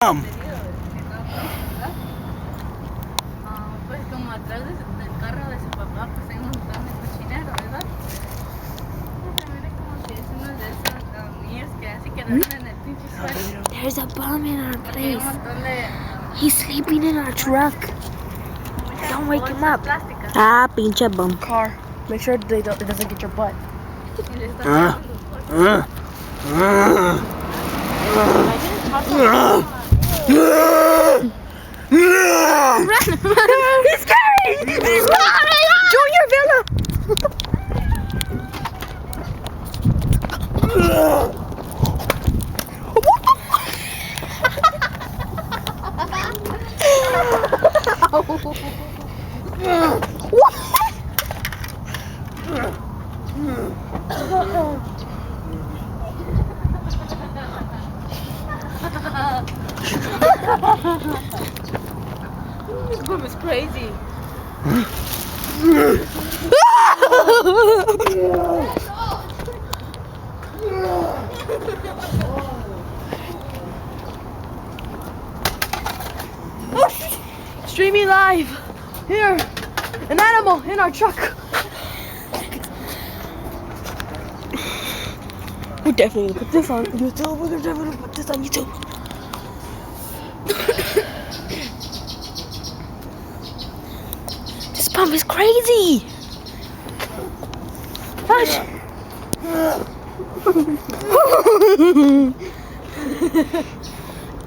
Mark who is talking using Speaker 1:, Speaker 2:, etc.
Speaker 1: Pues como atrás del carro de su papá, pues hay un montón de cochinero, ¿verdad? Se mira como si es uno de esos niños que así quedaron en el pinche suelo.
Speaker 2: There's a bum in our
Speaker 1: Porque hay un
Speaker 2: place.
Speaker 1: montón de
Speaker 2: He's sleeping in our truck.
Speaker 1: muchas
Speaker 2: Don't wake him
Speaker 1: bolsas
Speaker 2: up.
Speaker 1: plásticas.
Speaker 2: Ah, pinche bum.
Speaker 3: Car. Make sure it doesn't get your butt.
Speaker 1: Y le están dando bolsas.
Speaker 2: He's coming! He's coming! Junior Villa!
Speaker 1: This group is crazy.
Speaker 3: Streaming live. Here. An animal in our truck. We're definitely gonna put this on YouTube. We're definitely gonna put this on YouTube.
Speaker 2: This bum is crazy! Hush!